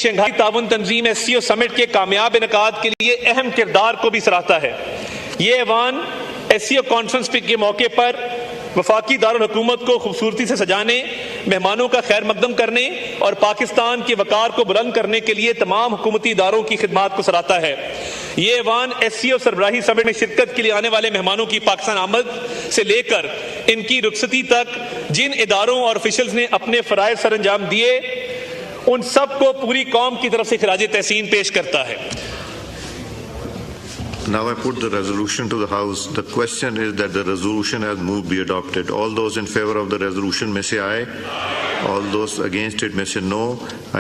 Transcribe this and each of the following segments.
Shanghai تعاون تنظیم SCO سمٹ کے کامیاب انعقاد کے لیے اہم کردار کو بھی سراہتا ہے۔ یہ ایوان SCO کانفرنس کے موقع پر وفاقی دارالحکومت کو خوبصورتی سے سجانے، مہمانوں کا خیر مقدم کرنے اور پاکستان کے وقار کو بلند کرنے کے لیے تمام حکومتی اداروں کی خدمات کو سراہتا ہے۔ یہ ایوان SCO سربراہی سمٹ میں شرکت کے لیے آنے والے مہمانوں کی پاکستان آمد سے لے کر ان کی رخصتی تک جن اداروں اور آفیشلز نے اپنے فرائض سر انجام دیے ان سب کو پوری قوم کی طرف سے خراج تحسین پیش کرتا ہے۔ Now I put the resolution to the House. The question is that the resolution has moved be adopted. All those in favor of the resolution may say aye. All those against it may say no.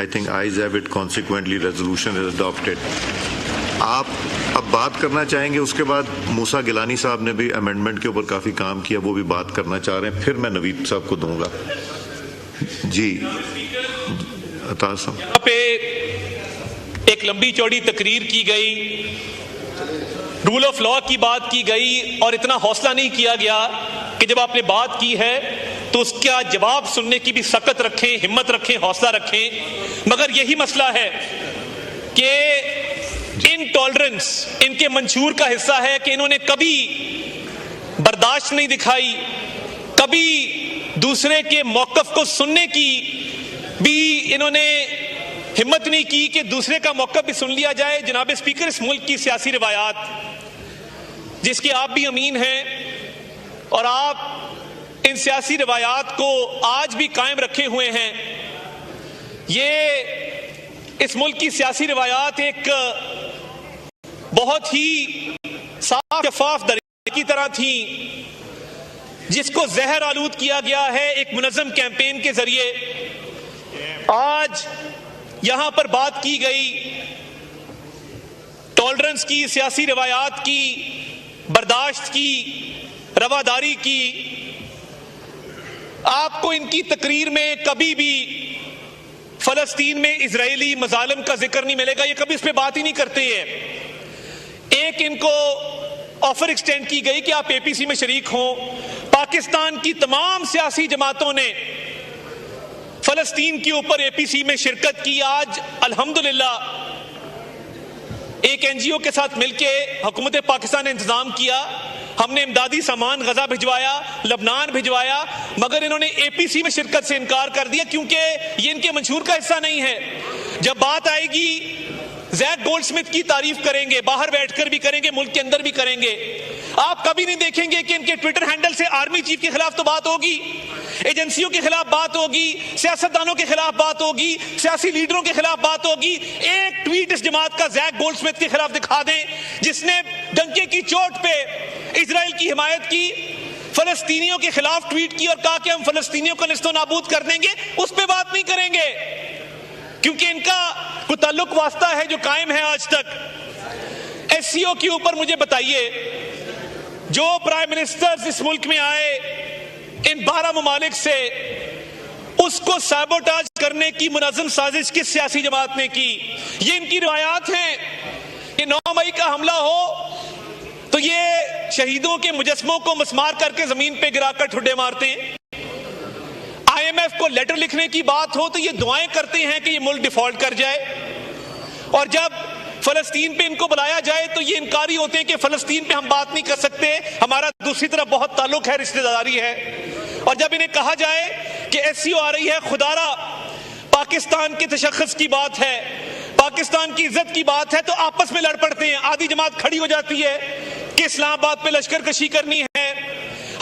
I think ayes have it. Consequently, resolution is adopted. آپ اب بات کرنا چاہیں گے، اس کے بعد موسیٰ گیلانی صاحب نے بھی امینڈمنٹ کے اوپر کافی کام کیا، وہ بھی بات کرنا چاہ رہے ہیں، پھر میں نوید صاحب کو دوں گا۔ جی عطا صاحب، یہاں پہ ایک لمبی چوڑی تقریر کی گئی، رول آف لا کی بات کی گئی اور اتنا حوصلہ نہیں کیا گیا کہ جب آپ نے بات کی ہے تو اس کا جواب سننے کی بھی سخت رکھیں، ہمت رکھیں، حوصلہ رکھیں۔ مگر یہی مسئلہ ہے کہ انٹالرنس ان کے منشور کا حصہ ہے کہ انہوں نے کبھی برداشت نہیں دکھائی، کبھی دوسرے کے موقف کو سننے کی بھی انہوں نے ہمت نہیں کی کہ دوسرے کا موقف بھی سن لیا جائے۔ جناب اسپیکر، اس ملک کی سیاسی روایات جس کے آپ بھی امین ہیں اور آپ ان سیاسی روایات کو آج بھی قائم رکھے ہوئے ہیں، یہ اس ملک کی سیاسی روایات ایک بہت ہی صاف شفاف دریا کی طرح تھی جس کو زہر آلود کیا گیا ہے ایک منظم کیمپین کے ذریعے۔ آج یہاں پر بات کی گئی ٹالرنس کی، سیاسی روایات کی، برداشت کی، رواداری کی۔ آپ کو ان کی تقریر میں کبھی بھی فلسطین میں اسرائیلی مظالم کا ذکر نہیں ملے گا، یہ کبھی اس پہ بات ہی نہیں کرتے ہیں۔ ایک ان کو آفر ایکسٹینڈ کی گئی کہ آپ APC میں شریک ہوں۔ پاکستان کی تمام سیاسی جماعتوں نے فلسطین کے اوپر APC میں شرکت کی۔ آج الحمدللہ ایک NGO کے ساتھ مل کے حکومت پاکستان نے انتظام کیا، ہم نے امدادی سامان غزہ بھجوایا، لبنان بھجوایا، مگر انہوں نے APC میں شرکت سے انکار کر دیا کیونکہ یہ ان کے منشور کا حصہ نہیں ہے۔ جب بات آئے گی زیک گولڈ سمتھ کی تعریف کریں گے، باہر بیٹھ کر بھی کریں گے، ملک کے اندر بھی کریں گے۔ آپ کبھی نہیں دیکھیں گے کہ ان کے ٹویٹر ہینڈل سے آرمی چیف کے خلاف تو بات ہوگی، ایجنسیوں کے خلاف بات ہوگی، سیاستدانوں کے خلاف بات ہوگی، سیاسی لیڈروں کے خلاف بات ہوگی۔ ایک ٹویٹ اس جماعت کا زیک گولڈ سمتھ کے خلاف دکھا دیں جس نے ڈنکے کی چوٹ پہ اسرائیل کی حمایت کی، فلسطینیوں کے خلاف ٹویٹ کی اور کہا کہ ہم فلسطینیوں کو نیست و نابود کر دیں گے، اس پہ بات نہیں کریں گے کیونکہ ان کا کوئی تعلق واسطہ ہے جو قائم ہے آج تک۔ SCO کے اوپر مجھے بتائیے، جو پرائم منسٹر اس ملک میں آئے ان 12 ممالک سے، اس کو سیبوٹاج کرنے کی منظم سازش کس سیاسی جماعت نے کی؟ یہ ان کی روایات ہیں کہ 9 مئی کا حملہ ہو تو یہ شہیدوں کے مجسموں کو مسمار کر کے زمین پہ گرا کر ٹھڈے مارتے ہیں۔ IMF کو لیٹر لکھنے کی بات ہو تو یہ دعائیں کرتے ہیں کہ یہ ملک ڈیفالٹ کر جائے، اور جب فلسطین پہ ان کو بلایا جائے تو یہ انکاری ہوتے ہیں کہ فلسطین پہ ہم بات نہیں کر سکتے، ہمارا دوسری طرف بہت تعلق ہے، رشتہ داری ہے۔ اور جب انہیں کہا جائے کہ SCO آ رہی ہے، خدا را پاکستان کے تشخص کی بات ہے، پاکستان کی عزت کی بات ہے، تو آپس میں لڑ پڑتے ہیں۔ آدھی جماعت کھڑی ہو جاتی ہے کہ اسلام آباد پہ لشکر کشی کرنی ہے،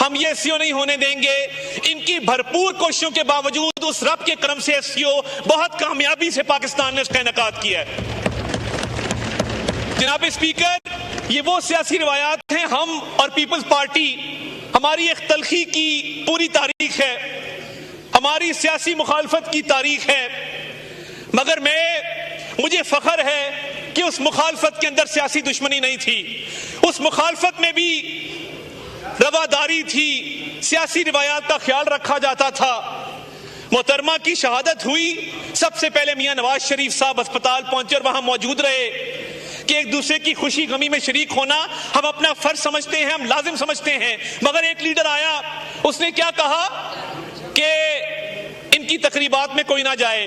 ہم یہ SCO نہیں ہونے دیں گے۔ ان کی بھرپور کوششوں کے باوجود اس رب کے کرم سے SCO بہت کامیابی سے پاکستان نے اس کا انعقاد کیا ہے۔ جناب اسپیکر، یہ وہ سیاسی روایات ہیں، ہم اور پیپلز پارٹی، ہماری ایک تلخی کی پوری تاریخ ہے، ہماری سیاسی مخالفت کی تاریخ ہے، مگر مجھے فخر ہے کہ اس مخالفت کے اندر سیاسی دشمنی نہیں تھی، اس مخالفت میں بھی رواداری تھی، سیاسی روایات کا خیال رکھا جاتا تھا۔ محترمہ کی شہادت ہوئی، سب سے پہلے میاں نواز شریف صاحب اسپتال پہنچے اور وہاں موجود رہے کہ ایک دوسرے کی خوشی غمی میں شریک ہونا ہم اپنا فرض سمجھتے ہیں، ہم لازم سمجھتے ہیں۔ مگر ایک لیڈر آیا، اس نے کیا کہا کہ ان کی تقریبات میں کوئی نہ جائے،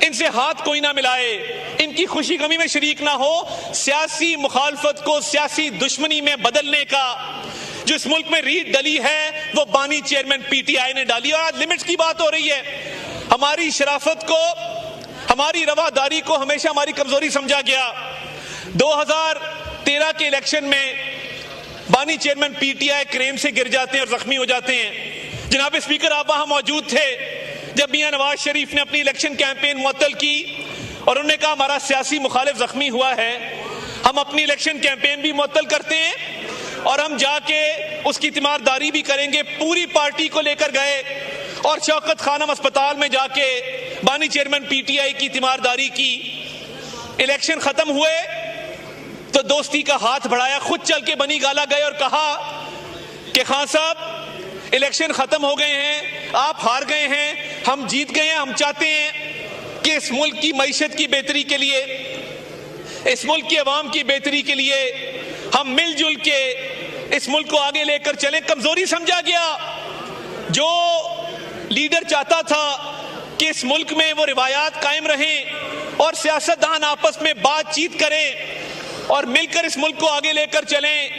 ان سے ہاتھ کوئی نہ ملائے، ان کی خوشی غمی میں شریک نہ ہو، سیاسی مخالفت کو سیاسی دشمنی میں بدلنے کا جو اس ملک میں ریت ڈلی ہے وہ بانی چیئرمین پی ٹی آئی نے ڈالی. اور آج لمٹس کی بات ہو رہی ہے. ہماری شرافت کو، ہماری رواداری کو ہمیشہ ہماری کمزوری سمجھا گیا. 2013 کے الیکشن میں بانی چیئرمین پی ٹی آئی کریم سے گر جاتے ہیں اور زخمی ہو جاتے ہیں. جناب اسپیکر، آپ وہاں موجود تھے جب میاں نواز شریف نے اپنی الیکشن کیمپین معطل کی اور انہوں نے کہا ہمارا سیاسی مخالف زخمی ہوا ہے، ہم اپنی الیکشن کیمپین بھی معطل کرتے ہیں اور ہم جا کے اس کی تیمارداری بھی کریں گے. پوری پارٹی کو لے کر گئے اور شوکت خانم اسپتال میں جا کے بانی چیئرمین پی ٹی آئی کی تیمارداری کی. الیکشن ختم ہوئے تو دوستی کا ہاتھ بڑھایا، خود چل کے بنی گالا گئے اور کہا کہ خان صاحب الیکشن ختم ہو گئے ہیں، آپ ہار گئے ہیں، ہم جیت گئے ہیں. ہم چاہتے ہیں کہ اس ملک کی معیشت کی بہتری کے لیے، اس ملک کی عوام کی بہتری کے لیے ہم مل جل کے اس ملک کو آگے لے کر چلیں. کمزوری سمجھا گیا. جو لیڈر چاہتا تھا کہ اس ملک میں وہ روایات قائم رہیں اور سیاستدان آپس میں بات چیت کریں اور مل کر اس ملک کو آگے لے کر چلیں،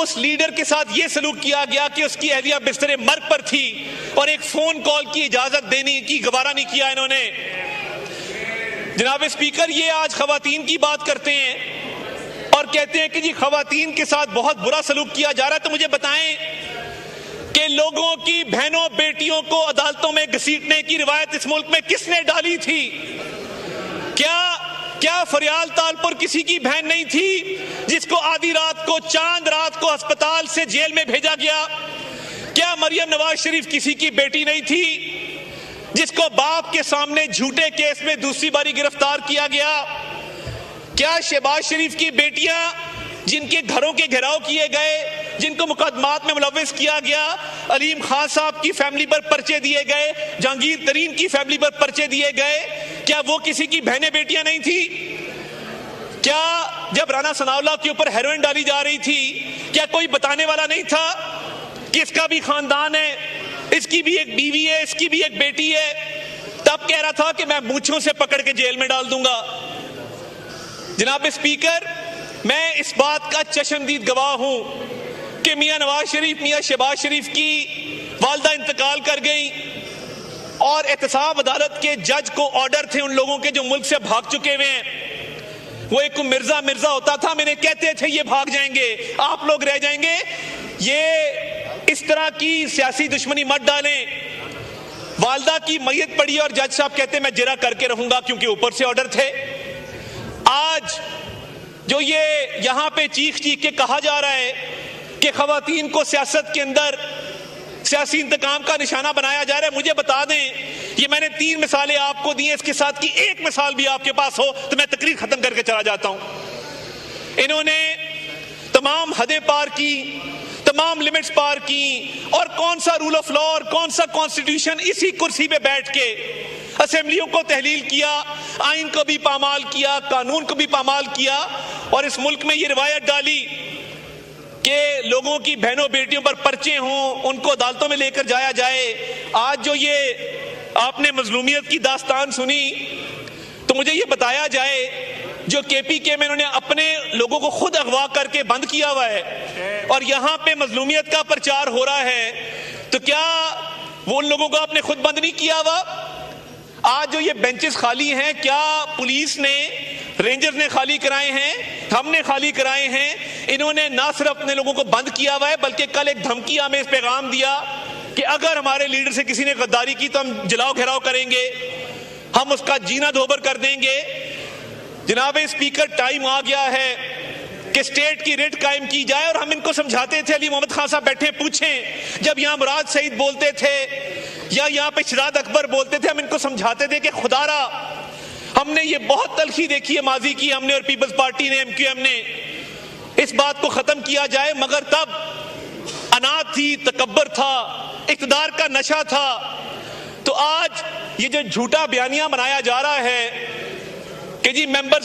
اس لیڈر کے ساتھ یہ سلوک کیا گیا کہ اس کی اہلیہ بستر مرگ پر تھی اور ایک فون کال کی اجازت دینے کی گوارا نہیں کیا انہوں نے. جناب اسپیکر، یہ آج خواتین کی بات کرتے ہیں اور کہتے ہیں کہ جی خواتین کے ساتھ بہت برا سلوک کیا جا رہا ہے. تو مجھے بتائیں کہ لوگوں کی بہنوں بیٹیوں کو عدالتوں میں گھسیٹنے کی روایت اس ملک میں کس نے ڈالی تھی؟ کیا فریال تالپور کسی کی بہن نہیں تھی جس کو آدھی رات کو، چاند رات کو ہسپتال سے جیل میں بھیجا گیا؟ کیا مریم نواز شریف کسی کی بیٹی نہیں تھی جس کو باپ کے سامنے جھوٹے کیس میں دوسری باری گرفتار کیا گیا؟ کیا شہباز شریف کی بیٹیاں جن کے گھروں کے گھیراؤ کیے گئے، جن کو مقدمات میں ملوث کیا گیا، علیم خان صاحب کی فیملی پر پرچے دیے گئے، جہانگیر ترین کی فیملی پر پرچے دیے گئے، کیا وہ کسی کی بہنیں بیٹیاں نہیں تھی؟ کیا جب رانا ثناء اللہ کے اوپر ہیروئن ڈالی جا رہی تھی کیا کوئی بتانے والا نہیں تھا کہ اس کا بھی خاندان ہے، اس کی بھی ایک بیوی ہے، اس کی بھی ایک بیٹی ہے؟ تب کہہ رہا تھا کہ میں مونچھوں سے پکڑ کے جیل میں ڈال دوں گا. جناب اسپیکر، میں اس بات کا چشمدید گواہ ہوں کہ میاں نواز شریف، میاں شہباز شریف کی والدہ انتقال کر گئی اور احتساب عدالت کے جج کو آرڈر تھے ان لوگوں کے جو ملک سے بھاگ چکے ہوئے ہیں. وہ ایک مرزا ہوتا تھا، میں نے کہتے تھے یہ بھاگ جائیں گے، آپ لوگ رہ جائیں گے. یہ اس طرح کی سیاسی دشمنی مت ڈالیں. والدہ کی میت پڑی اور جج صاحب کہتے میں جرا کر کے رہوں گا کیونکہ اوپر سے آرڈر تھے. آج جو یہ یہاں پہ چیخ کے کہا جا رہا ہے کہ خواتین کو سیاست کے اندر سیاسی انتقام کا نشانہ بنایا جا رہا ہے، مجھے بتا دیں، یہ میں نے 3 مثالیں آپ کو دی ہیں، اس کے ساتھ کی ایک مثال بھی آپ کے پاس ہو تو میں تقریر ختم کر کے چلا جاتا ہوں. انہوں نے تمام حدیں پار کی، تمام لمٹس پار کی، اور کون سا رول آف لا اور کون سا کانسٹیٹیوشن، اسی کرسی پہ بیٹھ کے اسمبلیوں کو تحلیل کیا، آئین کو بھی پامال کیا، قانون کو بھی پامال کیا، اور اس ملک میں یہ روایت ڈالی کہ لوگوں کی بہنوں بیٹیوں پر پرچے ہوں، ان کو عدالتوں میں لے کر جایا جائے. آج جو یہ آپ نے مظلومیت کی داستان سنی تو مجھے یہ بتایا جائے جو کے پی کے میں انہوں نے اپنے لوگوں کو خود اغوا کر کے بند کیا ہوا ہے اور یہاں پہ مظلومیت کا پرچار ہو رہا ہے، تو کیا وہ ان لوگوں کو آپ نے خود بند نہیں کیا ہوا؟ آج جو یہ بینچز خالی ہیں، کیا پولیس نے، رینجرز نے خالی کرائے ہیں، ہم نے خالی کرائے ہیں؟ انہوں نے نہ صرف اپنے لوگوں کو بند کیا ہوا ہے بلکہ کل ایک دھمکی ہمیں اس پیغام دیا کہ اگر ہمارے لیڈر سے کسی نے غداری کی تو ہم جلاؤ گھیراؤ کریں گے، ہم اس کا جینا دھوبر کر دیں گے. جناب اسپیکر، ٹائم آ گیا ہے کہ اسٹیٹ کی ریٹ قائم کی جائے، اور ہم ان کو سمجھاتے تھے، علی محمد خان صاحب بیٹھے پوچھیں، جب یہاں مراد سعید بولتے تھے یا یہاں پہ شہزاد اکبر بولتے تھے، ہم ان کو سمجھاتے تھے کہ خدا را ہم نے یہ بہت تلخی دیکھی ہے ماضی کی، ہم نے اور پیپلز پارٹی نے، MQM نے، اس بات کو ختم کیا جائے. مگر تب انات تھی، تکبر تھا، اقتدار کا نشہ تھا. تو آج یہ جو جھوٹا بیانیہ بنایا جا رہا ہے کہ جی ممبرز